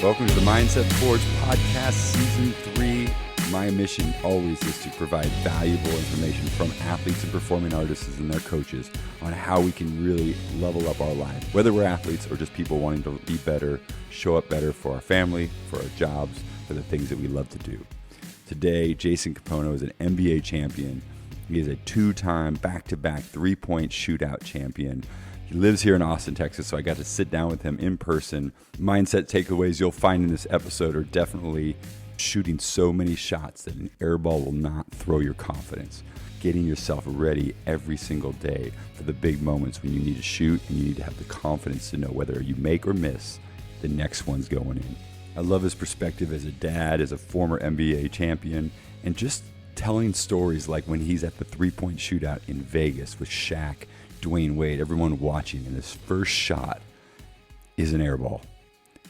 Welcome to the Mindset Forge Podcast, Season 3. My mission always is to provide valuable information from athletes and performing artists and their coaches on how we can really level up our lives, whether we're athletes or just people wanting to be better, show up better for our family, for our jobs, for the things that we love to do. Today, Jason Kapono is an NBA champion. He is a two-time back-to-back three-point shootout champion. He lives here in Austin, Texas, so I got to sit down with him in person. Mindset takeaways you'll find in this episode are definitely shooting so many shots that an airball will not throw your confidence. Getting yourself ready every single day for the big moments when you need to shoot and you need to have the confidence to know whether you make or miss, the next one's going in. I love his perspective as a dad, as a former NBA champion, and just telling stories like when he's at the three-point shootout in Vegas with Shaq, Dwayne Wade, everyone watching, and his first shot is an airball.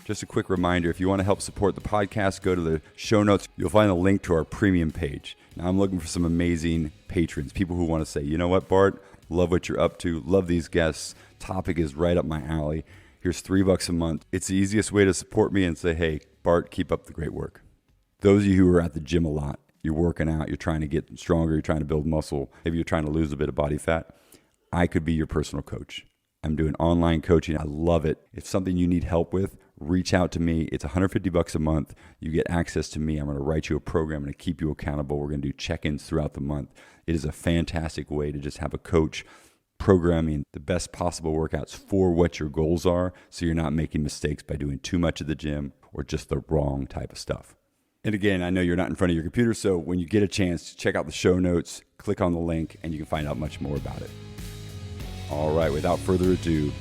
Just a quick reminder, if you want to help support the podcast, go to the show notes. You'll find a link to our premium page. Now, I'm looking for some amazing patrons, people who want to say, you know what, Bart, love what you're up to, love these guests, topic is right up my alley. Here's $3 a month. It's the easiest way to support me and say, hey, Bart, keep up the great work. Those of you who are at the gym a lot, you're working out, you're trying to get stronger, you're trying to build muscle, maybe you're trying to lose a bit of body fat, I could be your personal coach. I'm doing online coaching. I love it. If something you need help with, reach out to me. It's $150 a month. You get access to me. I'm going to write you a program. I'm going to keep you accountable. We're going to do check-ins throughout the month. It is a fantastic way to just have a coach programming the best possible workouts for what your goals are, so you're not making mistakes by doing too much at the gym or just the wrong type of stuff. And again, I know you're not in front of your computer, so when you get a chance, check out the show notes, click on the link, and you can find out much more about it. All right, without further ado,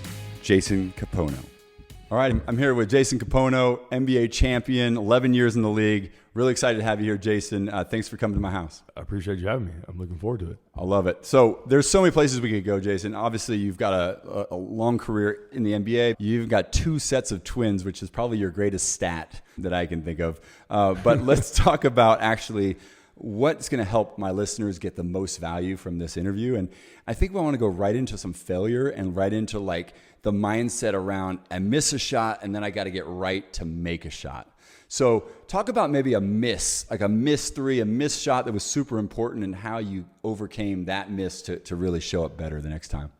Jason Kapono. All right, I'm here with Jason Kapono, NBA champion, 11 years in the league. Really excited to have you here, Jason. Thanks for coming to my house. I appreciate you having me. I'm looking forward to it. I love it. So there's so many places we could go, Jason. Obviously, you've got a long career in the NBA. You've got 2 sets of twins, which is probably your greatest stat that I can think of. But let's talk about actually what's going to help my listeners get the most value from this interview. And I think we want to go right into some failure and right into like the mindset around I miss a shot and then I got to get right to make a shot. So talk about maybe a miss, like a miss three, a miss shot that was super important and how you overcame that miss to really show up better the next time.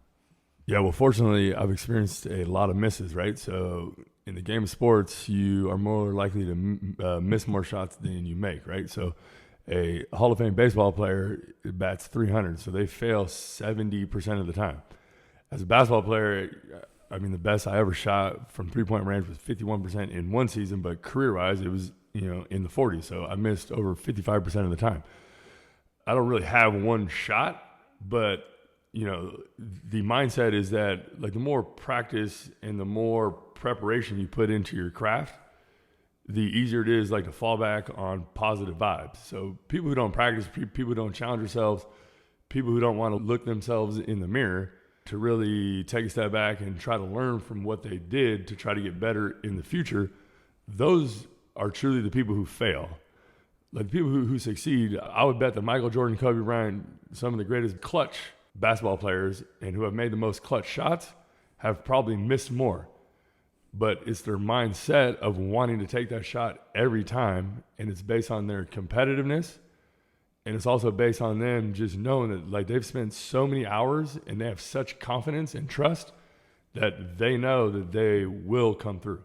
Yeah, well, fortunately, I've experienced a lot of misses, right? So in the game of sports, you are more likely to miss more shots than you make, right? So a Hall of Fame baseball player bats 300, so they fail 70% of the time. As a basketball player, I mean, the best I ever shot from three-point range was 51% in one season, but career-wise, it was, in the 40s. So I missed over 55% of the time. I don't really have one shot, but, the mindset is that, like, the more practice and the more preparation you put into your craft, the easier it is, like, to fall back on positive vibes. So people who don't practice, people who don't challenge themselves, people who don't want to look themselves in the mirror to really take a step back and try to learn from what they did to try to get better in the future, those are truly the people who fail. Like the people who succeed, I would bet that Michael Jordan, Kobe Bryant, some of the greatest clutch basketball players and who have made the most clutch shots have probably missed more. But it's their mindset of wanting to take that shot every time, and it's based on their competitiveness, and it's also based on them just knowing that, like, they've spent so many hours and they have such confidence and trust that they know that they will come through.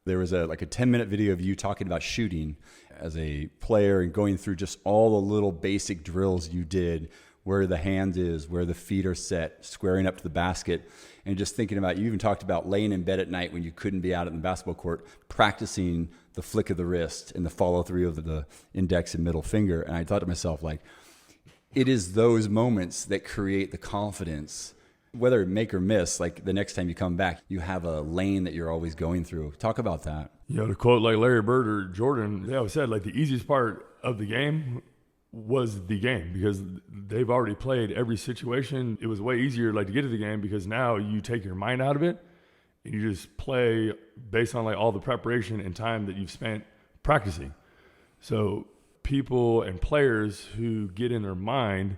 There was a 10-minute video of you talking about shooting as a player and going through just all the little basic drills you did, where the hand is, where the feet are set, squaring up to the basket, and just thinking about, you even talked about laying in bed at night when you couldn't be out in the basketball court, practicing the flick of the wrist and the follow through of the index and middle finger. And I thought to myself, like, it is those moments that create the confidence, whether make or miss, like the next time you come back, you have a lane that you're always going through. Talk about that. To quote like Larry Bird or Jordan, they always said, like, the easiest part of the game was the game because they've already played every situation. It was way easier, like, to get to the game because now you take your mind out of it and you just play based on, like, all the preparation and time that you've spent practicing. So people and players who get in their mind,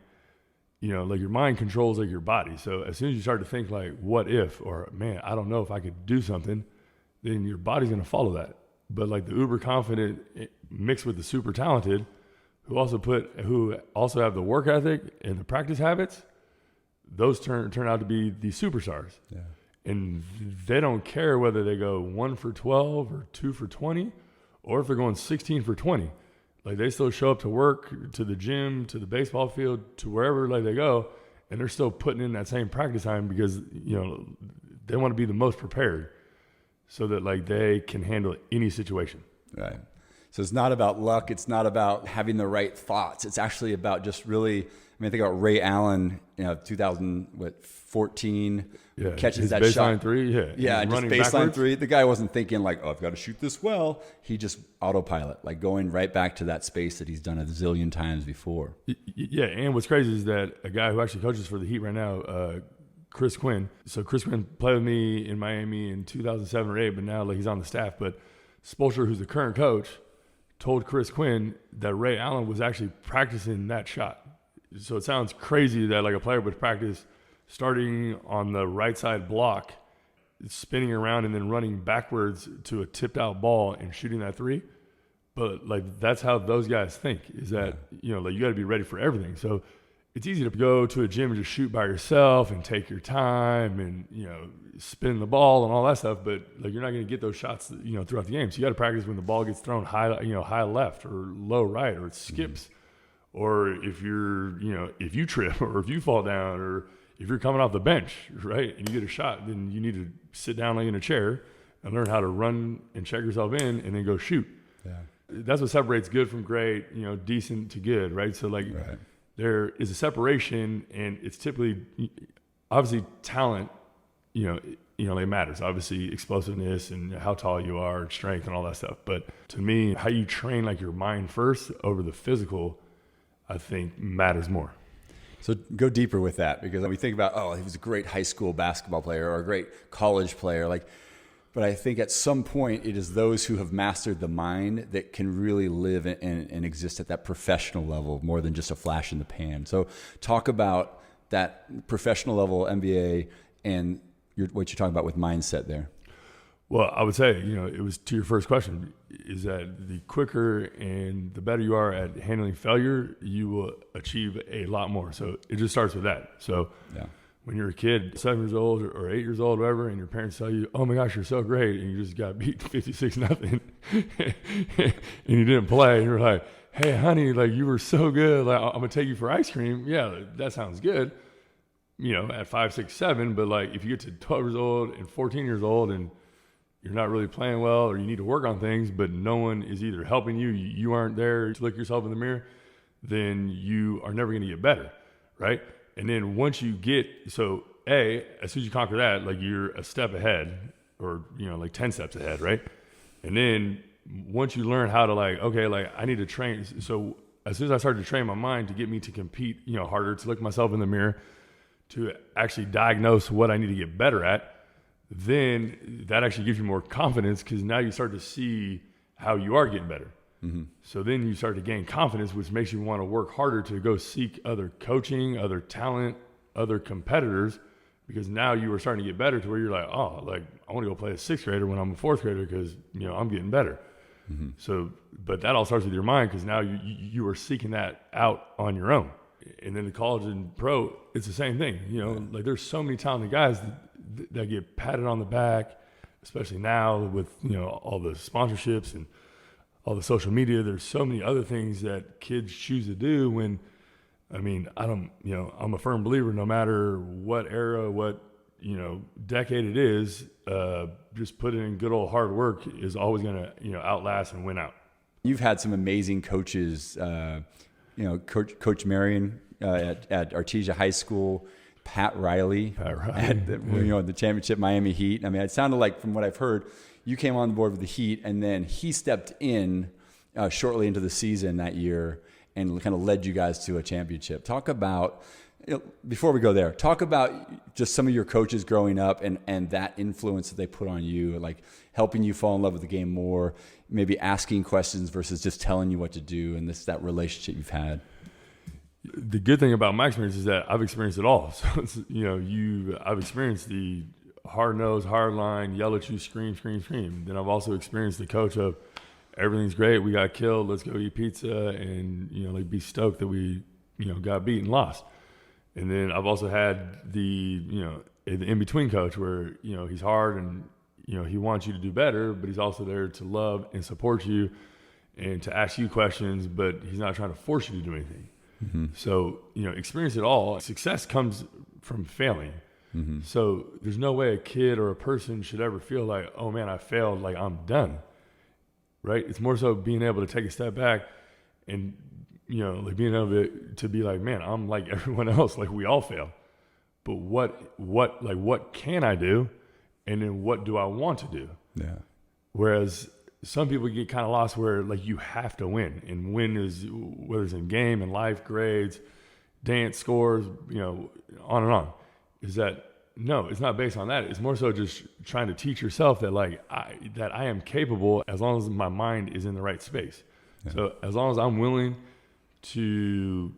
like, your mind controls, like, your body. So as soon as you start to think, like, what if, or man, I don't know if I could do something, then your body's going to follow that. But like the uber confident mixed with the super talented, who also have the work ethic and the practice habits, those turn out to be the superstars. Yeah. And they don't care whether they go 1 for 12 or 2 for 20, or if they're going 16 for 20. Like they still show up to work, to the gym, to the baseball field, to wherever like they go, and they're still putting in that same practice time because, you know, they want to be the most prepared so that like they can handle any situation. Right. So it's not about luck. It's not about having the right thoughts. It's actually about just really, I mean, think about Ray Allen, 2014, catches that shot. Baseline three, Yeah, just baseline backwards. Three. The guy wasn't thinking like, oh, I've got to shoot this well. He just autopilot, like going right back to that space that he's done a zillion times before. Yeah, and what's crazy is that a guy who actually coaches for the Heat right now, Chris Quinn. So Chris Quinn played with me in Miami in 2007 or 8, but now like he's on the staff. But Spoelstra, who's the current coach, told Chris Quinn that Ray Allen was actually practicing that shot. So it sounds crazy that like a player would practice starting on the right side block, spinning around and then running backwards to a tipped out ball and shooting that three. But like that's how those guys think, is that, you know, like you got to be ready for everything. So it's easy to go to a gym and just shoot by yourself and take your time and, you know, spin the ball and all that stuff. But like you're not going to get those shots, you know, throughout the game. So you got to practice when the ball gets thrown high, you know, high left or low right, or it skips. Or if you're, you know, if you trip or if you fall down or if you're coming off the bench, right, and you get a shot, then you need to sit down like in a chair and learn how to run and check yourself in and then go shoot. Yeah. That's what separates good from great, you know, decent to good, right? So like there is a separation, and it's typically, obviously talent, you know, it matters. Obviously explosiveness and how tall you are, strength and all that stuff. But to me, how you train like your mind first over the physical, I think matters more. So go deeper with that, because we think about, oh, he was a great high school basketball player or a great college player. But I think at some point it is those who have mastered the mind that can really live and exist at that professional level more than just a flash in the pan. So talk about that professional level NBA and what you're talking about with mindset there. Well, I would say, you know, it was to your first question, is that the quicker and the better you are at handling failure, you will achieve a lot more. So it just starts with that. So when you're a kid, 7 years old or 8 years old, whatever, and your parents tell you, oh my gosh, you're so great, and you just got beat 56-0 and you didn't play, and you're like, hey, honey, like you were so good, like I'm gonna take you for ice cream. Yeah, that sounds good, you know, at 5, 6, 7. But like if you get to 12 years old and 14 years old and you're not really playing well, or you need to work on things, but no one is either helping you, you aren't there to look yourself in the mirror, then you are never going to get better, right? And then once you get, as soon as you conquer that, like you're a step ahead, or, you know, like 10 steps ahead, right? And then once you learn how to like, okay, like I need to train. So as soon as I started to train my mind to get me to compete, you know, harder, to look myself in the mirror, to actually diagnose what I need to get better at, then that actually gives you more confidence, because now you start to see how you are getting better. Mm-hmm. So then you start to gain confidence, which makes you want to work harder to go seek other coaching, other talent, other competitors, because now you are starting to get better to where you're like, oh, like I want to go play a 6th grader when I'm a 4th grader because, you know, I'm getting better. Mm-hmm. So, but that all starts with your mind, because now you are seeking that out on your own. And then the college and pro, it's the same thing. You know, like there's so many talented guys that get patted on the back, especially now with, you know, all the sponsorships and all the social media. There's so many other things that kids choose to do when, I mean, I'm a firm believer, no matter what era, what, you know, decade it is, just putting in good old hard work is always going to, you know, outlast and win out. You've had some amazing coaches, you know, Coach Marion at Artesia High School, Pat Riley at the championship Miami Heat. I mean, it sounded like, from what I've heard, you came on board with the Heat, and then he stepped in shortly into the season that year and kind of led you guys to a championship. Talk about, you know, before we go there, talk about just some of your coaches growing up and that influence that they put on you, like helping you fall in love with the game more, maybe asking questions versus just telling you what to do, and that relationship you've had. The good thing about my experience is that I've experienced it all. So it's, you know, I've experienced the hard nose, hard line, yell at you, scream, scream, scream. Then I've also experienced the coach of everything's great, we got killed, let's go eat pizza, and like be stoked that we got beat and lost. And then I've also had the in between coach where he's hard and he wants you to do better, but he's also there to love and support you and to ask you questions, but he's not trying to force you to do anything. Mm-hmm. So, experience it all. Success comes from failing. Mm-hmm. So there's no way a kid or a person should ever feel like, oh man, I failed, like I'm done. Right? It's more so being able to take a step back and, like being able to be like, man, I'm like everyone else, like we all fail. But what can I do? And then what do I want to do? Yeah. Whereas some people get kind of lost where like you have to win, and win is whether it's in game and life, grades, dance, scores, on and on. Is that no? It's not based on that. It's more so just trying to teach yourself that I am capable as long as my mind is in the right space. Yeah. So as long as I'm willing to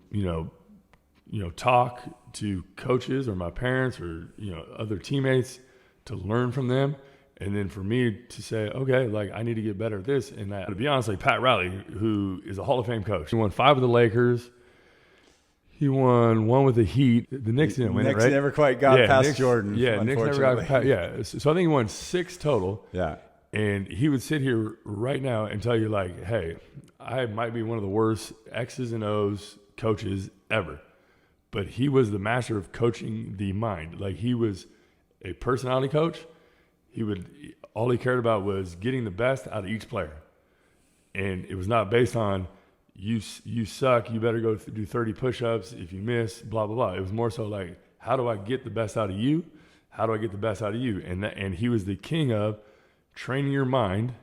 talk to coaches or my parents or other teammates to learn from them. And then for me to say, okay, like I need to get better at this and that. To be honest, like Pat Riley, who is a Hall of Fame coach, he won 5 with the Lakers. He won 1 with the Heat. The Knicks didn't win it, right? Knicks never quite got past Jordan. Yeah, Knicks never got past. Yeah, so I think he won 6 total. Yeah, and he would sit here right now and tell you like, hey, I might be one of the worst X's and O's coaches ever, but he was the master of coaching the mind. Like he was a personality coach. All he cared about was getting the best out of each player. And it was not based on you suck, you better go do 30 push-ups. If you miss, blah, blah, blah. It was more so like, how do I get the best out of you? How do I get the best out of you? And he was the king of training your mind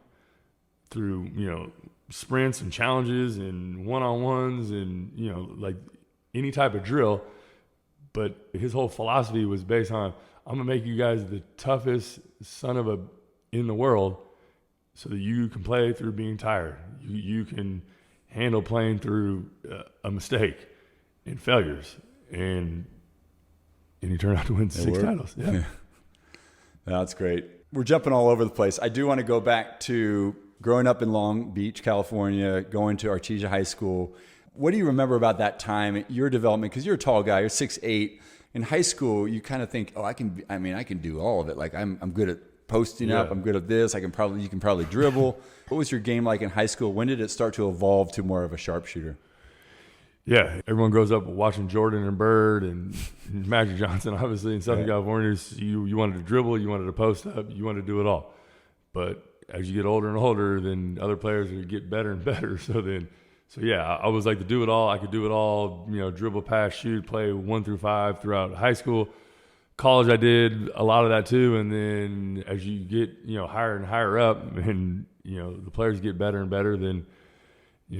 through, sprints and challenges and one-on-ones and, like any type of drill. But his whole philosophy was based on, I'm going to make you guys the toughest son of a in the world so that you can play through being tired. You can handle playing through a mistake and failures. And he turned out to win 6 titles. Yeah. That's great. We're jumping all over the place. I do want to go back to growing up in Long Beach, California, going to Artesia High School. What do you remember about that time, your development? Because you're a tall guy, you're 6'8". In high school, you kind of think, I can do all of it. Like I'm good at posting up. I'm good at this. You can probably dribble. What was your game like in high school? When did it start to evolve to more of a sharpshooter? Yeah, everyone grows up watching Jordan and Bird and Magic Johnson, obviously in Southern California. You wanted to dribble, you wanted to post up, you wanted to do it all. But as you get older and older, then other players get better and better. So yeah, I was like the do it all. I could do it all, dribble, pass, shoot, play 1 through 5 throughout high school. College, I did a lot of that too. And then as you get, higher and higher up and, the players get better and better, then,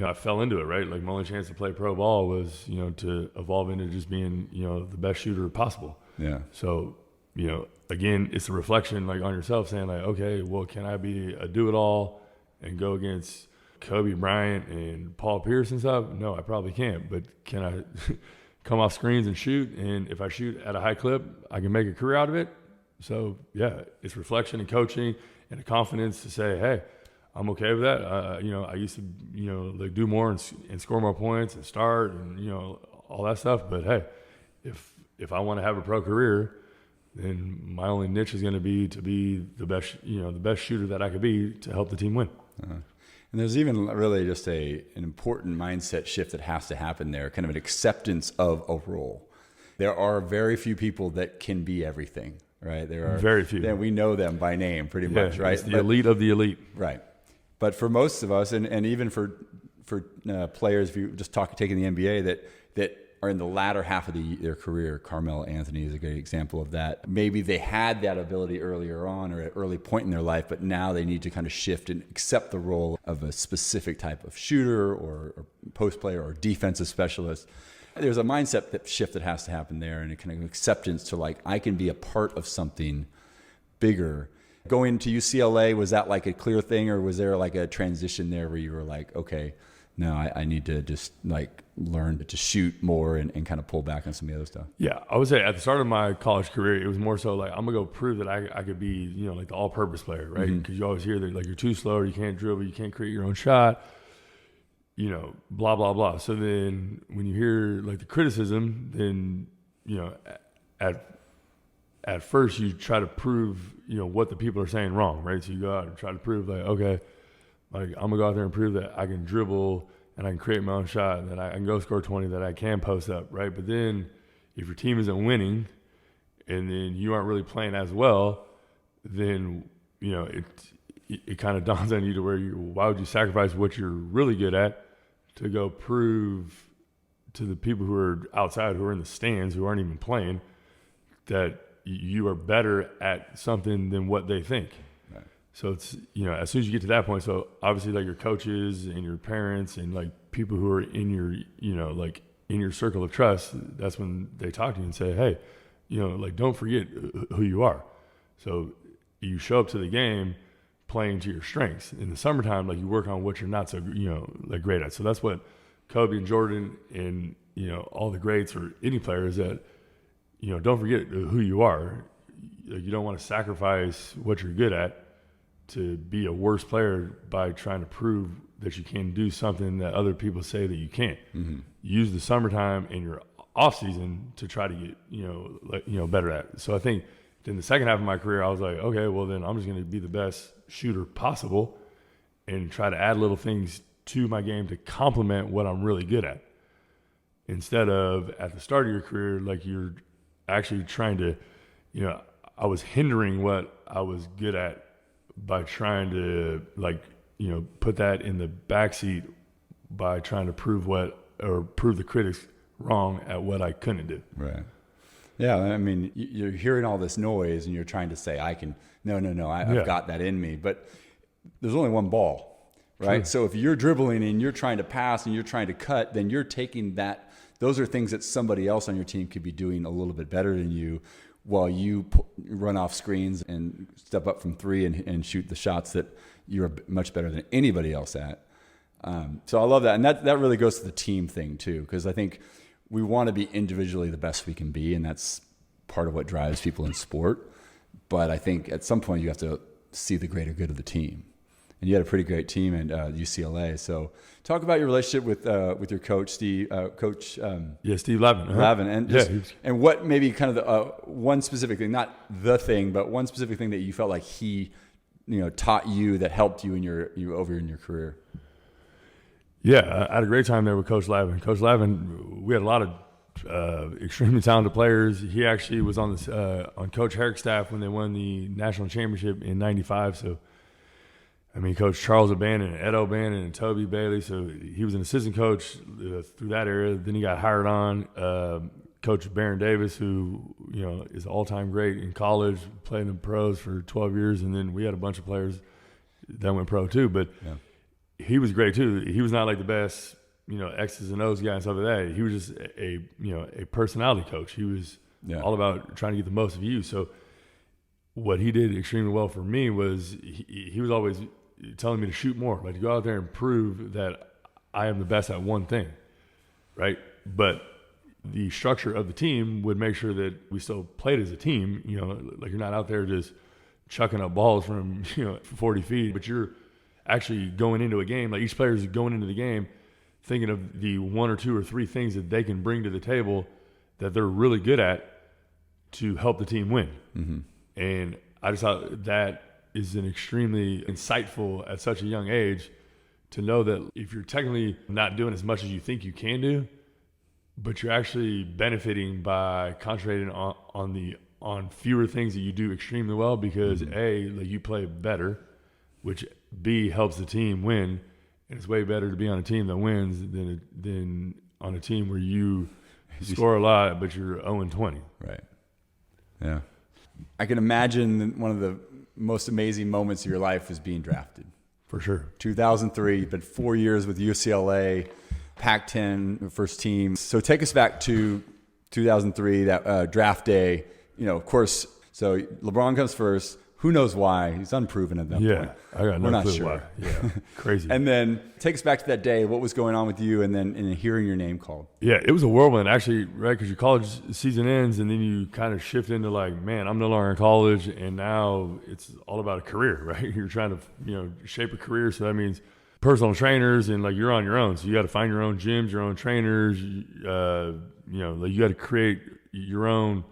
I fell into it, right? Like my only chance to play pro ball was, to evolve into just being, the best shooter possible. Yeah. So, again, it's a reflection like on yourself saying like, okay, well, can I be a do it all and go against Kobe Bryant and Paul Pierce and stuff? No, I probably can't. But can I come off screens and shoot? And if I shoot at a high clip, I can make a career out of it. So yeah, it's reflection and coaching and a confidence to say, hey, I'm okay with that. I used to, like do more and score more points and start and all that stuff. But hey, if I want to have a pro career, then my only niche is going to be the best shooter that I could be to help the team win. Uh-huh. And there's even really just an important mindset shift that has to happen there, kind of an acceptance of a role. There are very few people that can be everything, right? There are very few. We know them by name pretty much, right? It's the elite of the elite. Right. But for most of us, and even for players, if you just taking the NBA that are in the latter half of their career, Carmelo Anthony is a great example of that. Maybe they had that ability earlier on or at an early point in their life, but now they need to kind of shift and accept the role of a specific type of shooter or post player or defensive specialist. There's a mindset shift that has to happen there, and a kind of acceptance to like, I can be a part of something bigger. Going to UCLA, was that like a clear thing, or was there like a transition there where you were like, okay, no, I need to just like learn to shoot more and kind of pull back on some of the other stuff? Yeah, I would say at the start of my college career, it was more so like, I'm going to go prove that I could be, you know, like the all-purpose player, right? Because you always hear that, like, you're too slow, or you can't dribble, you can't create your own shot, you know, blah, blah, blah. So then when you hear, like, the criticism, then, you know, at first you try to prove, you know, what the people are saying wrong, right? So you go out and try to prove, like, okay, like, I'm going to go out there and prove that I can dribble and I can create my own shot, and that I can go score 20, that I can post up, right? But then if your team isn't winning and then you aren't really playing as well, then, you know, it kind of dawns on you to where why would you sacrifice what you're really good at to go prove to the people who are outside, who are in the stands, who aren't even playing, that you are better at something than what they think. Right. So it's, you know, as soon as you get to that point, so obviously like your coaches and your parents and like people who are in your, you know, like in your circle of trust, that's when they talk to you and say, hey, you know, like, don't forget who you are. So you show up to the game playing to your strengths. In the summertime, like, you work on what you're not so, you know, like, great at. So that's what Kobe and Jordan and, you know, all the greats, or any player, is that, you know, don't forget who you are. You don't want to sacrifice what you're good at to be a worse player by trying to prove that you can do something that other people say that you can't. Use the summertime and your off season to try to get, you know, like, you know, better at it. So I think in the second half of my career, I was like, okay, well then I'm just going to be the best shooter possible and try to add little things to my game to complement what I'm really good at. Instead of at the start of your career, like, you're actually trying to, you know, I was hindering what I was good at by trying to, like, you know, put that in the backseat by trying to prove the critics wrong at what I couldn't do. Right. Yeah. I mean, you're hearing all this noise and you're trying to say, I've got that in me, but there's only one ball, right? True. So if you're dribbling and you're trying to pass and you're trying to cut, then you're taking that. Those are things that somebody else on your team could be doing a little bit better than you, while you run off screens and step up from three and shoot the shots that you're much better than anybody else at. So I love that. And that really goes to the team thing too, because I think we want to be individually the best we can be, and that's part of what drives people in sport. But I think at some point you have to see the greater good of the team. And you had a pretty great team at UCLA. So talk about your relationship with your coach, Steve. Steve Lavin. Lavin, and what maybe kind of the one specific thing, not the thing, but one specific thing that you felt like he, you know, taught you that helped you in your career. Yeah, I had a great time there with Coach Lavin. Coach Lavin, we had a lot of extremely talented players. He actually was on Coach Herrick's staff when they won the national championship in '95. So, I mean, Coach Charles O'Bannon and Ed O'Bannon and Toby Bailey. So he was an assistant coach through that era. Then he got hired on. Coach Baron Davis, who, you know, is all-time great in college, played in the pros for 12 years. And then we had a bunch of players that went pro too. But he was great too. He was not like the best, you know, X's and O's guy and stuff like that. He was just a personality coach. He was all about trying to get the most of you. So what he did extremely well for me was he was always telling me to shoot more, like to go out there and prove that I am the best at one thing, right? But the structure of the team would make sure that we still played as a team. You know, like, you're not out there just chucking up balls from, you know, 40 feet, but you're actually going into a game, like, each player is going into the game thinking of the one or two or three things that they can bring to the table that they're really good at to help the team win. And I just thought that is an extremely insightful at such a young age, to know that if you're technically not doing as much as you think you can do, but you're actually benefiting by concentrating on fewer things that you do extremely well, because A, like, you play better, which B, helps the team win. And it's way better to be on a team that wins than on a team where you score a lot, but you're 0-20. Right. Yeah. I can imagine one of the most amazing moments of your life was being drafted. For sure. 2003, you've been 4 years with UCLA, Pac-10, first team. So take us back to 2003, that draft day. You know, of course, so LeBron comes first. Who knows why? He's unproven at that point. I got no We're not clue sure. why. Yeah, crazy. And then take us back to that day. What was going on with you, and then hearing your name called? Yeah, it was a whirlwind, actually, right? Because your college season ends, and then you kind of shift into like, man, I'm no longer in college, and now it's all about a career, right? You're trying to, shape a career, so that means personal trainers, and like you're on your own, so you got to find your own gyms, your own trainers. Like you got to create your own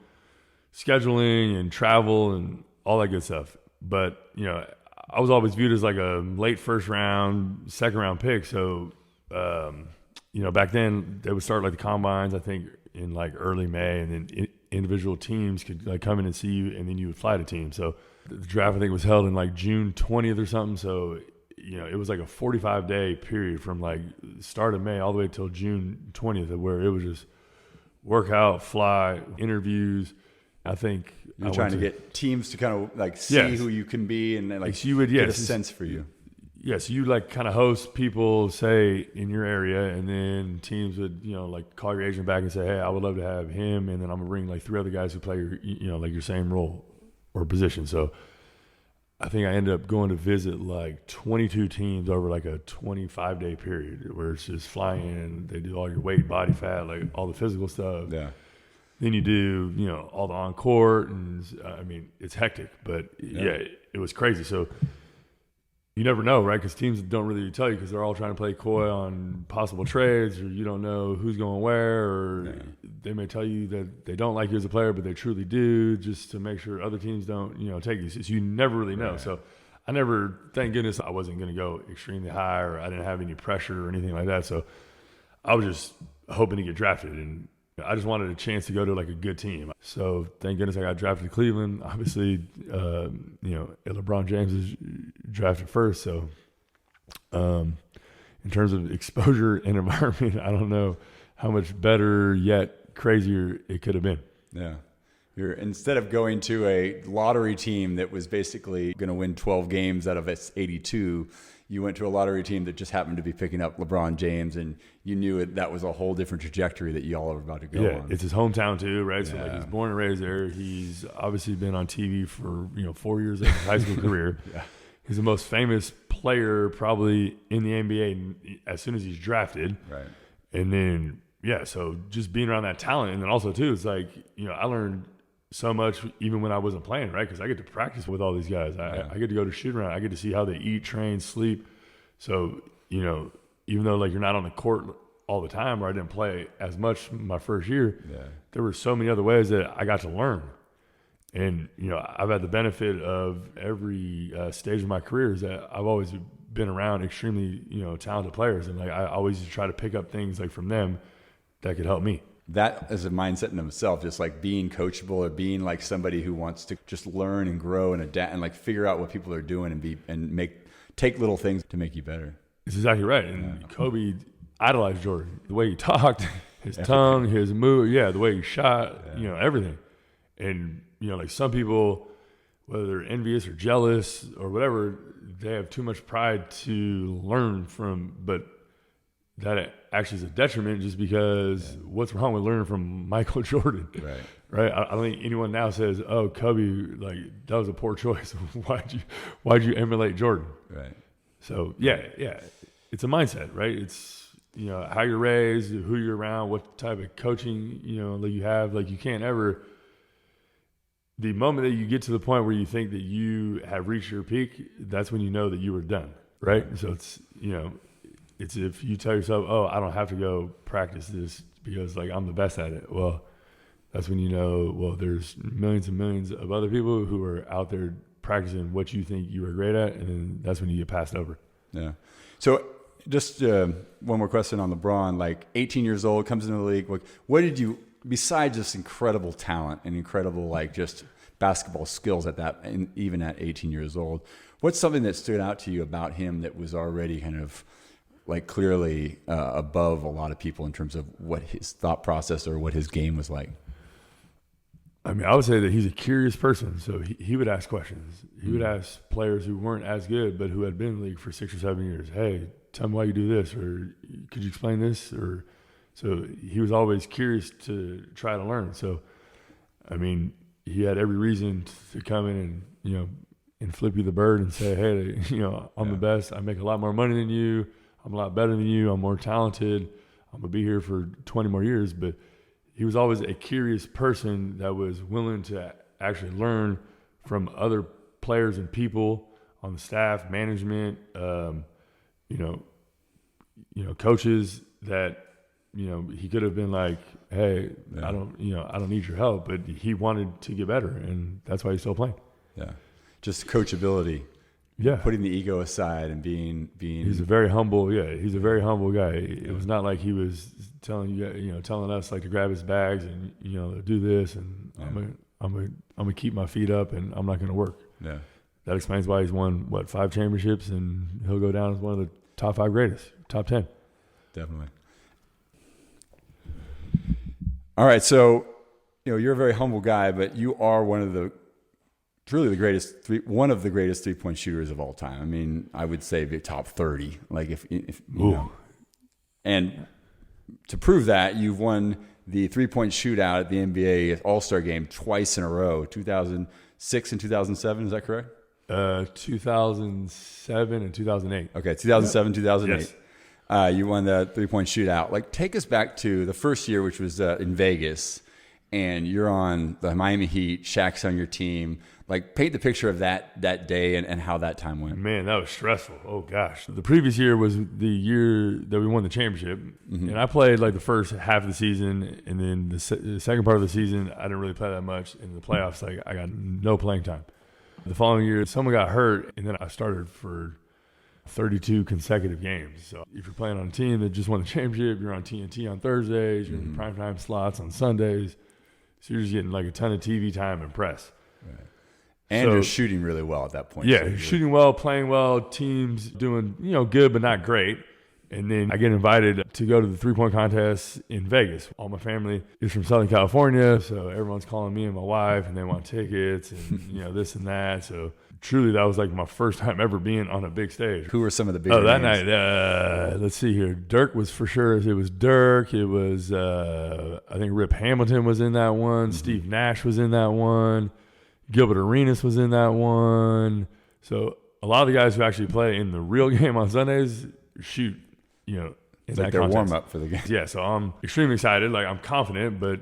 scheduling and travel and all that good stuff. But I was always viewed as like a late first round, second round pick. So back then they would start like the combines, I think in like early May, and then individual teams could like come in and see you, and then you would fly to team. So the draft I think was held in like June 20th or something. So it was like a 45-day period from like start of May all the way till June 20th, where it was just workout, fly, interviews. I think you're trying to get teams to kind of like see who you can be, and then like so you would get a sense for you. Yes, you like kind of host people, say in your area, and then teams would like call your agent back and say, hey, I would love to have him, and then I'm gonna bring like 3 other guys who play your like your same role or position. So I think I ended up going to visit like 22 teams over like a 25-day period, where it's just flying in. They do all your weight, body fat, like all the physical stuff. Yeah. Then you do, all the on court, and it's hectic, but it was crazy. So you never know, right? Because teams don't really tell you, because they're all trying to play coy on possible trades, or you don't know who's going where, or they may tell you that they don't like you as a player, but they truly do, just to make sure other teams don't, take you. So you never really know. Right. So I never, thank goodness, I wasn't going to go extremely high, or I didn't have any pressure or anything like that. So I was just hoping to get drafted, and I just wanted a chance to go to like a good team. So thank goodness I got drafted to Cleveland. Obviously, LeBron James is drafted first. So in terms of exposure and environment, I don't know how much better yet crazier it could have been. Yeah. Instead of going to a lottery team that was basically going to win 12 games out of its 82, you went to a lottery team that just happened to be picking up LeBron James, and you knew that was a whole different trajectory that you all are about to go on. It's his hometown too, right? So like he's born and raised there. He's obviously been on TV for 4 years of his high school career. Yeah. He's the most famous player probably in the NBA as soon as he's drafted. Right. And then so just being around that talent, and then also too, it's like I learned so much even when I wasn't playing, right? Because I get to practice with all these guys. I get to go to shoot around. I get to see how they eat, train, sleep. So, even though like you're not on the court all the time, or I didn't play as much my first year, there were so many other ways that I got to learn. And, I've had the benefit of every stage of my career is that I've always been around extremely, talented players. And like I always try to pick up things like from them that could help me. That is a mindset in itself, just like being coachable, or being like somebody who wants to just learn and grow and adapt and like figure out what people are doing and take little things to make you better. It's exactly right. And Kobe idolized Jordan. The way he talked, his tongue, his move, the way he shot, everything. And, like some people, whether they're envious or jealous or whatever, they have too much pride to learn from, but that actually is a detriment, just because what's wrong with learning from Michael Jordan? Right. I don't think anyone now says, oh, Kobe, like that was a poor choice. Why'd you emulate Jordan? Right. So it's a mindset, right? It's, how you're raised, who you're around, what type of coaching, that you have. Like you can't ever, the moment that you get to the point where you think that you have reached your peak, that's when you know that you were done. Right. So it's, it's if you tell yourself, oh, I don't have to go practice this because like I'm the best at it. Well, that's when there's millions and millions of other people who are out there practicing what you think you are great at, and then that's when you get passed over. Yeah. So just one more question on LeBron. Like 18 years old, comes into the league. Like, what did you, besides just incredible talent and incredible like just basketball skills at that, and even at 18 years old, what's something that stood out to you about him that was already kind of like clearly above a lot of people in terms of what his thought process or what his game was like? I mean, I would say that he's a curious person. So he would ask questions. He would ask players who weren't as good, but who had been in the league for 6 or 7 years. Hey, tell me why you do this, or could you explain this? Or so he was always curious to try to learn. So, I mean, he had every reason to come in and, and flip you the bird and say, hey, I'm the best. I make a lot more money than you. I'm a lot better than you. I'm more talented. I'm going to be here for 20 more years. But he was always a curious person that was willing to actually learn from other players and people on the staff, management, coaches that, he could have been like, hey, I don't need your help, but he wanted to get better, and that's why he's still playing. Yeah. Just coachability. Yeah. Putting the ego aside and being. He's a very humble guy. It was not like he was telling us like to grab his bags and, do this, and I'm gonna keep my feet up and I'm not gonna work. Yeah. That explains why he's won 5 championships, and he'll go down as one of the top 5 greatest, top 10. Definitely. All right, so you're a very humble guy, but you are one of the greatest 3-point shooters of all time. I mean, I would say the top 30. Like if and to prove that, you've won the 3-point shootout at the NBA All-Star Game twice in a row, 2006 and 2007. Is that correct? 2007 and 2008. Okay, 2007, 2008. Yes. You won the 3-point shootout. Like, take us back to the first year, which was in Vegas, and you're on the Miami Heat. Shaq's on your team. Like, paint the picture of that day and how that time went. Man, that was stressful. Oh, gosh. The previous year was the year that we won the championship, and I played like the first half of the season, and then the second part of the season, I didn't really play that much. In the playoffs, like, I got no playing time. The following year, someone got hurt, and then I started for 32 consecutive games. So if you're playing on a team that just won the championship, you're on TNT on Thursdays, you're in the primetime slots on Sundays. So you're just getting like a ton of TV time and press. Right. And you're shooting really well at that point. Yeah, so shooting well, playing well, teams doing, good but not great. And then I get invited to go to the 3-point contest in Vegas. All my family is from Southern California, so everyone's calling me and my wife, and they want tickets and, this and that. So truly, that was like my first time ever being on a big stage. Who were some of the big that names? night, let's see here. Dirk was for sure. It was Dirk. It was, I think Rip Hamilton was in that one. Steve Nash was in that one. Gilbert Arenas was in that one. So a lot of the guys who actually play in the real game on Sundays shoot, It's like their warm up for the game. Yeah, so I'm extremely excited. Like, I'm confident, but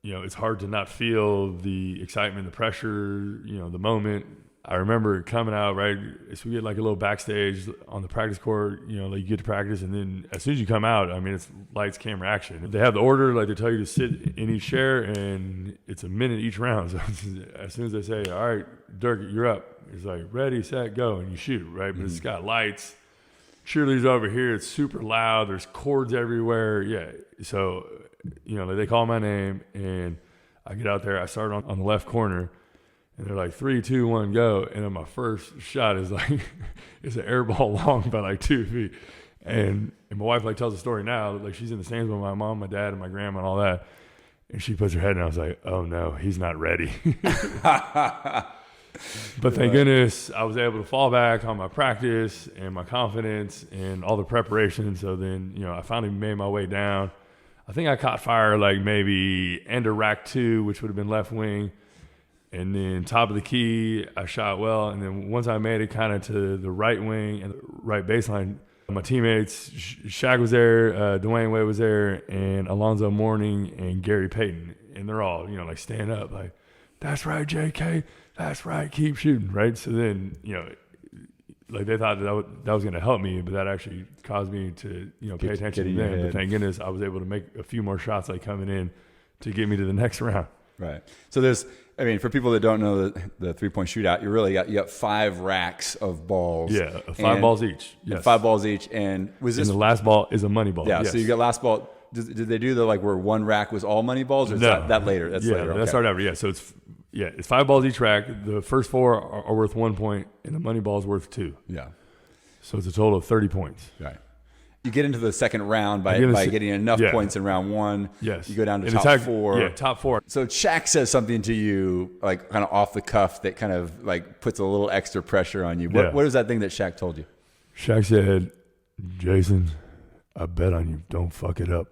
it's hard to not feel the excitement, the pressure, the moment. I remember coming out, right? So we get like a little backstage on the practice court, like you get to practice, and then as soon as you come out, I mean, it's lights, camera, action. They have the order, like they tell you to sit in each chair, and it's a minute each round. So as soon as they say, all right, Dirk, you're up, it's like ready, set, go, and you shoot, right? But it's got lights. Cheerleaders over here, it's super loud. There's cords everywhere. Yeah. So, they call my name, and I get out there. I start on the left corner, and they're like 3, 2, 1, go. And then my first shot is like, it's an airball long by like 2 feet. And my wife like tells the story now. Like, she's in the stands with my mom, my dad, and my grandma and all that. And she puts her head, and I was like, oh no, he's not ready. But thank goodness I was able to fall back on my practice and my confidence and all the preparation. So then, I finally made my way down. I think I caught fire like maybe end of rack 2, which would have been left wing. And then top of the key, I shot well. And then once I made it kind of to the right wing and the right baseline, my teammates, Shaq was there, Dwayne Wade was there, and Alonzo Mourning and Gary Payton. And they're all, like stand up like, that's right, JK. That's right, keep shooting, right? So then, like they thought that was going to help me, but that actually caused me to, pay attention to them. But thank goodness I was able to make a few more shots like coming in to get me to the next round. Right. So for people that don't know the 3-point shootout, you got 5 racks of balls. Yeah, 5 balls each. Yes. 5 balls each. And the last ball is a money ball. Yeah, yes. So you got last ball. Did they do the where one rack was all money balls, or is that later? That's later. Okay. That started after. Yeah, so it's 5 balls each rack. The first 4 are worth 1 point, and the money ball is worth 2. Yeah. So it's a total of 30 points. Right. You get into the second round by getting enough points in round 1. Yes. You go down to top 4. Yeah, top 4. So Shaq says something to you, like kind of off the cuff, that kind of like puts a little extra pressure on you. What is that thing that Shaq told you? Shaq said, Jason, I bet on you. Don't fuck it up.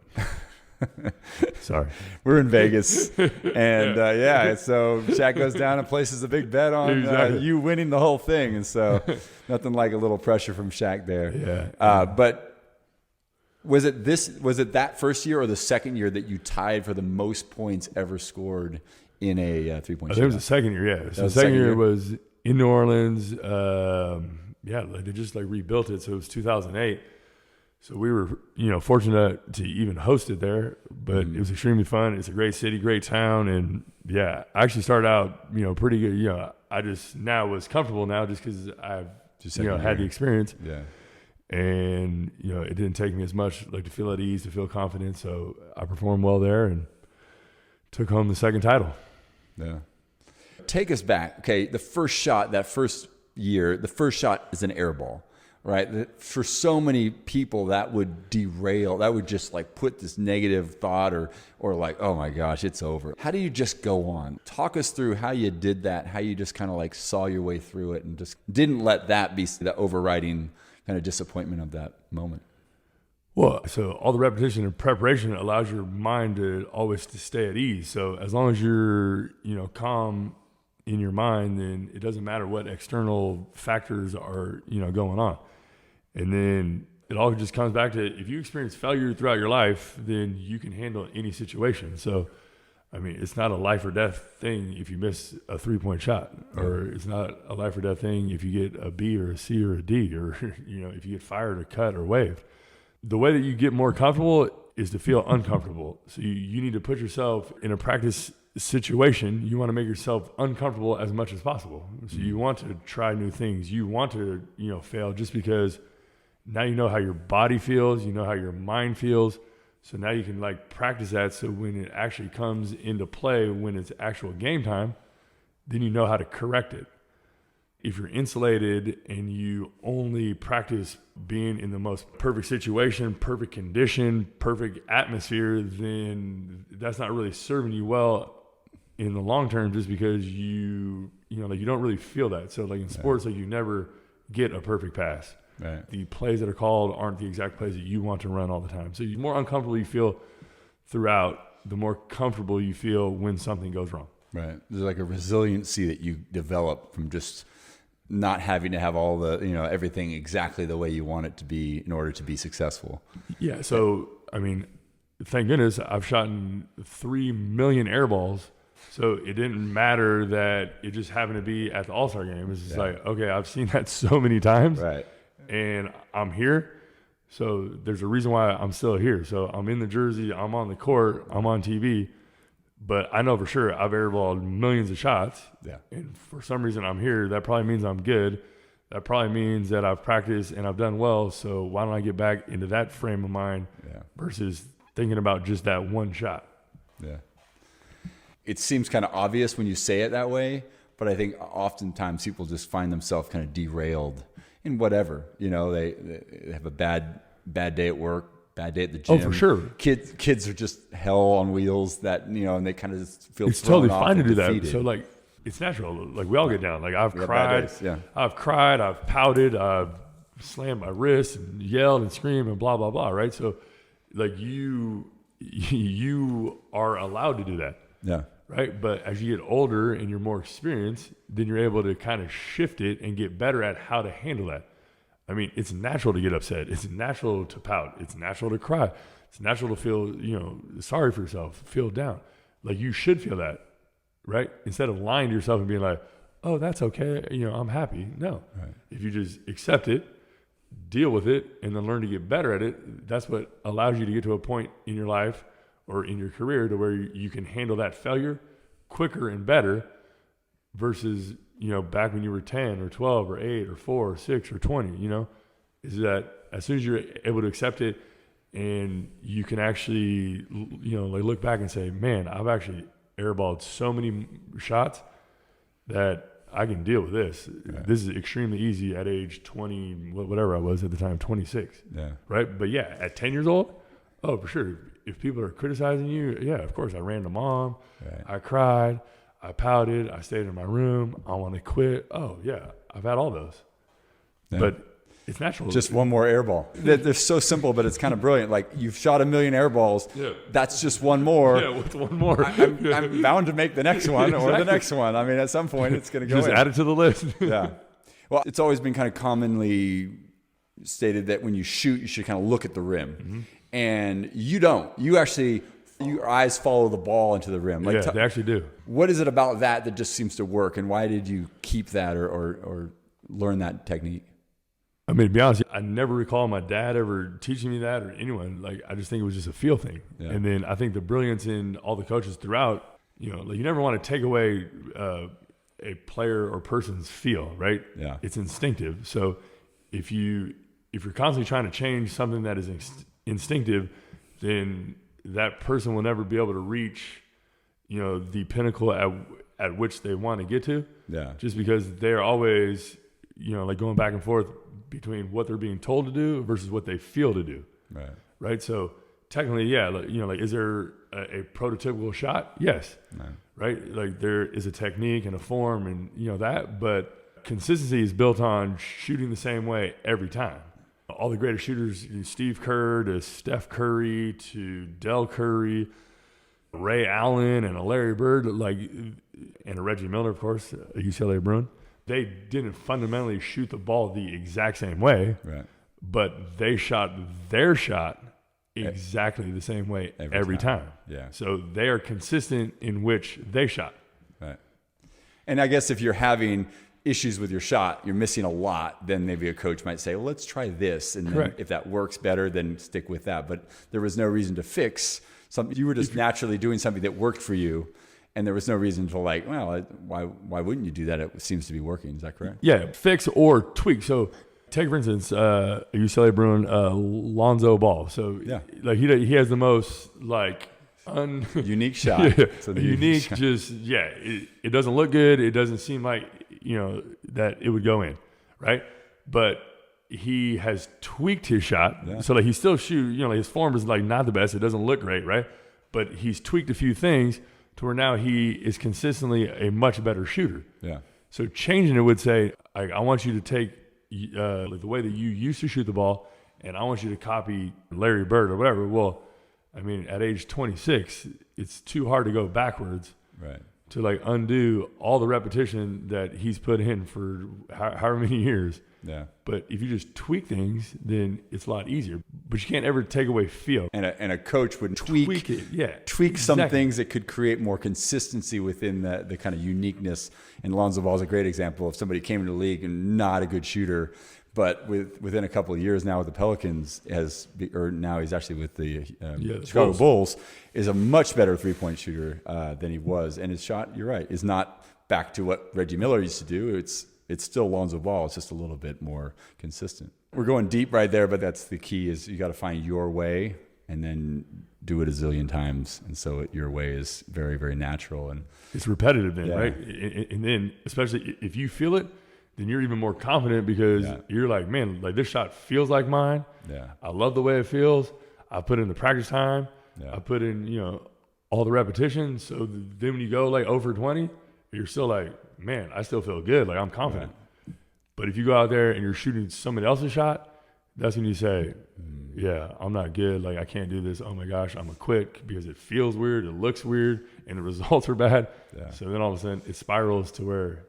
Sorry. We're in Vegas. And so Shaq goes down and places a big bet on you winning the whole thing. And so nothing like a little pressure from Shaq there. Yeah. But was it that first year or the second year that you tied for the most points ever scored in a three-point shot? It was the second year, yeah. So the second year was in New Orleans. They just rebuilt it. So it was 2008. So we were, fortunate to even host it there, but it was extremely fun. It's a great city, great town. And I actually started out, pretty good. I just now was comfortable now just because I've, had the experience. Yeah. And, it didn't take me as much to feel at ease, to feel confident. So I performed well there and took home the second title. Yeah. Take us back. Okay. The first shot, that first year, the first shot is an airball. Right. For so many people, that would derail. That would just put this negative thought or oh my gosh, it's over. How do you just go on? Talk us through how you did that, how you just kind of saw your way through it and just didn't let that be the overriding kind of disappointment of that moment. Well, so all the repetition and preparation allows your mind to always to stay at ease. So as long as you're, calm in your mind, then it doesn't matter what external factors are, going on. And then it all just comes back to, if you experience failure throughout your life, then you can handle any situation. So, it's not a life or death thing if you miss a 3-point shot, or it's not a life or death thing if you get a B or a C or a D, or, if you get fired or cut or waived. The way that you get more comfortable is to feel uncomfortable. So you need to put yourself in a practice situation. You want to make yourself uncomfortable as much as possible. So you want to try new things. You want to, fail just because now you know how your body feels, you know how your mind feels. So now you can practice that. So when it actually comes into play, when it's actual game time, then you know how to correct it. If you're insulated and you only practice being in the most perfect situation, perfect condition, perfect atmosphere, then that's not really serving you well in the long term, just because you don't really feel that. So in sports, you never get a perfect pass. Right. The plays that are called aren't the exact plays that you want to run all the time. So the more uncomfortable you feel throughout, the more comfortable you feel when something goes wrong. Right. There's a resiliency that you develop from just not having to have all the, everything exactly the way you want it to be in order to be successful. Yeah. So, thank goodness I've shot 3 million airballs. So it didn't matter that it just happened to be at the All-Star game. It's just okay, I've seen that so many times. Right. And I'm here. So there's a reason why I'm still here. So I'm in the jersey, I'm on the court, I'm on TV, but I know for sure I've airballed millions of shots. Yeah. And for some reason I'm here. That probably means I'm good. That probably means that I've practiced and I've done well. So why don't I get back into that frame of mind versus thinking about just that one shot? Yeah. It seems kind of obvious when you say it that way, but I think oftentimes people just find themselves kind of derailed in whatever, they have a bad day at work, bad day at the gym. Oh, for sure. Kids are just hell on wheels that, and they kind of just feel it's totally fine to do defeated. That. So it's natural. We all get down. I've cried, yeah. I've pouted, I've slammed my wrist and yelled and screamed and blah, blah, blah. Right. So you are allowed to do that. Yeah. Right. But as you get older and you're more experienced, then you're able to kind of shift it and get better at how to handle that. It's natural to get upset. It's natural to pout. It's natural to cry. It's natural to feel, sorry for yourself, feel down. You should feel that, right? Instead of lying to yourself and being like, oh, that's okay. I'm happy. No. Right. If you just accept it, deal with it, and then learn to get better at it, that's what allows you to get to a point in your life or in your career to where you can handle that failure quicker and better versus, back when you were 10 or 12 or 8 or 4 or 6 or 20, is that as soon as you're able to accept it and you can actually, look back and say, man, I've actually airballed so many shots that I can deal with this. Yeah. This is extremely easy at age 20, whatever I was at the time, 26. Yeah. Right. But at 10 years old, oh, for sure. If people are criticizing you, of course, I ran to mom. Right. I cried. I pouted. I stayed in my room. I want to quit. Oh, yeah. I've had all those. Yeah. But It's natural. Just one more airball. They're so simple, but it's kind of brilliant. Like, you've shot 1 million airballs. Yeah. That's just one more. Yeah, what's one more? I'm bound to make the next one or the next one. I mean, at some point, it's going to go Just in. add it to the list. Yeah. Well, it's always been kind of commonly stated that when you shoot, you should kind of look at the rim. Mm-hmm. And you don't. You actually, your eyes follow the ball into the rim. Like, yeah, they actually do. What is it about that just seems to work? And why did you keep that or learn that technique? I mean, to be honest, I never recall my dad ever teaching me that or anyone. Like, I just think it was just a feel thing. Yeah. And then I think the brilliance in all the coaches throughout, you know, like, you never want to take away a player or person's feel, right? Yeah. It's instinctive. So if you're constantly trying to change something that is instinctive, then that person will never be able to reach, you know, the pinnacle at which they want to get to. Yeah. Just because they're always, you know, like, going back and forth between what they're being told to do versus what they feel to do. Right. Right. So technically, yeah, like, you know, like, is there a prototypical shot? Yes. Right. Like, there is a technique and a form and, you know, that, but consistency is built on shooting the same way every time. All the greatest shooters, Steve Kerr to Steph Curry to Del Curry, Ray Allen and a Larry Bird, like, and a Reggie Miller, of course, a UCLA Bruin. They didn't fundamentally shoot the ball the exact same way, right? But they shot their shot exactly the same way every time. Yeah. So they are consistent in which they shot. Right. And I guess if you're having issues with your shot, you're missing a lot, then maybe a coach might say, well, let's try this. And then if that works better, then stick with that. But there was no reason to fix something. You were just naturally doing something that worked for you. And there was no reason to, like, well, why wouldn't you do that? It seems to be working. Is that correct? Yeah, fix or tweak. So take, for instance, a UCLA Bruin, Lonzo Ball. So like, he has the most, like, unique shot. Yeah, unique shot. Just, it doesn't look good. It doesn't seem like, you know, that it would go in, right? But he has tweaked his shot. Yeah. So, like, he still shoot, you know, like, his form is, like, not the best. It doesn't look great, right? But he's tweaked a few things to where now he is consistently a much better shooter. Yeah. So changing it would say, I want you to take like, the way that you used to shoot the ball, and I want you to copy Larry Bird or whatever. Well, I mean, at age 26, it's too hard to go backwards. Right. To, like, undo all the repetition that he's put in for however many years. Yeah. But if you just tweak things, then it's a lot easier. But you can't ever take away feel. And a coach would tweak it. Yeah. Tweak some things that could create more consistency within the kind of uniqueness. And Lonzo Ball is a great example of somebody who came into the league and not a good shooter, but within a couple of years now with the Pelicans, now he's actually with the Chicago Bulls, is a much better three-point shooter than he was. And his shot, you're right, is not back to what Reggie Miller used to do. It's still Lonzo Ball. It's just a little bit more consistent. We're going deep right there, but that's the key, is you got to find your way and then do it a zillion times. And so your way is very, very natural. And it's repetitive then, right? And then, especially if you feel it, then you're even more confident because you're like, man, like, this shot feels like mine. Yeah. I love the way it feels. I put in the practice time. Yeah. I put in, you know, all the repetitions. So then when you go, like, 0 for 20, you're still like, man, I still feel good. Like, I'm confident. Right. But if you go out there and you're shooting somebody else's shot, that's when you say, yeah, I'm not good. Like, I can't do this. Oh my gosh, I'm gonna quit because it feels weird. It looks weird and the results are bad. Yeah. So then all of a sudden it spirals to where,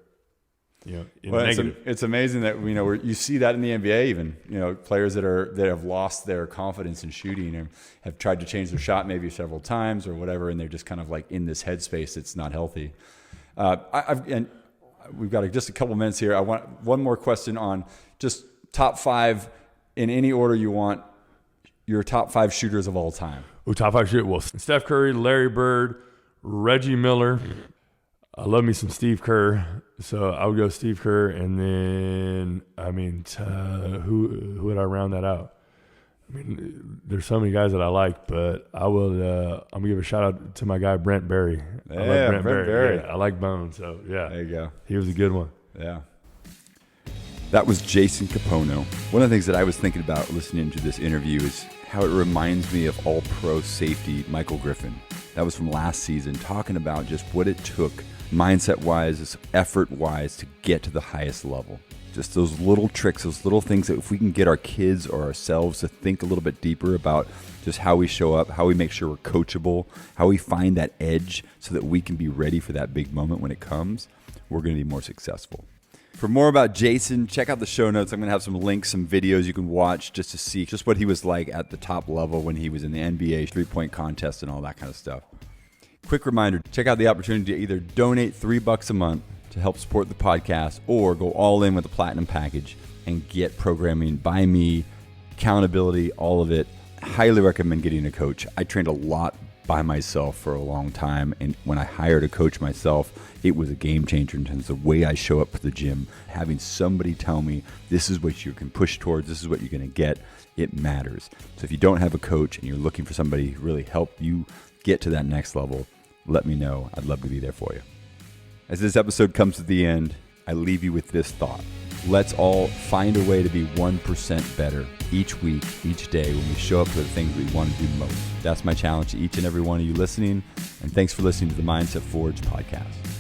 you know, negative. It's amazing that, you know, you see that in the NBA even, you know, players that have lost their confidence in shooting and have tried to change their shot maybe several times or whatever, and they're just kind of like in this headspace that's not healthy. And we've got just a couple minutes here. I want one more question on just top 5 in any order you want, your top 5 shooters of all time. Oh, top 5 shooters. Well, Steph Curry, Larry Bird, Reggie Miller. I love me some Steve Kerr, so I would go Steve Kerr, and then, I mean, who would I round that out? I mean, there's so many guys that I like, but I'm gonna give a shout out to my guy Brent Berry. Yeah, I like Brent Berry. Yeah, I like Bone, so yeah. There you go. He was a good one. Yeah. That was Jason Kapono. One of the things that I was thinking about listening to this interview is how it reminds me of all-pro safety Michael Griffin. That was from last season, talking about just what it took mindset-wise, effort-wise to get to the highest level. Just those little tricks, those little things that if we can get our kids or ourselves to think a little bit deeper about just how we show up, how we make sure we're coachable, how we find that edge so that we can be ready for that big moment when it comes, we're going to be more successful. For more about Jason, check out the show notes. I'm going to have some links, some videos you can watch just to see just what he was like at the top level when he was in the NBA three-point contest and all that kind of stuff. Quick reminder, check out the opportunity to either donate $3 a month to help support the podcast or go all in with the Platinum package and get programming by me, accountability, all of it. Highly recommend getting a coach. I trained a lot by myself for a long time, and when I hired a coach myself, it was a game changer in terms of the way I show up for the gym. Having somebody tell me this is what you can push towards, this is what you're going to get, it matters. So if you don't have a coach and you're looking for somebody to really help you get to that next level, let me know. I'd love to be there for you. As this episode comes to the end, I leave you with this thought. Let's all find a way to be 1% better each week, each day when we show up for the things we want to do most. That's my challenge to each and every one of you listening. And thanks for listening to the Mindset Forge podcast.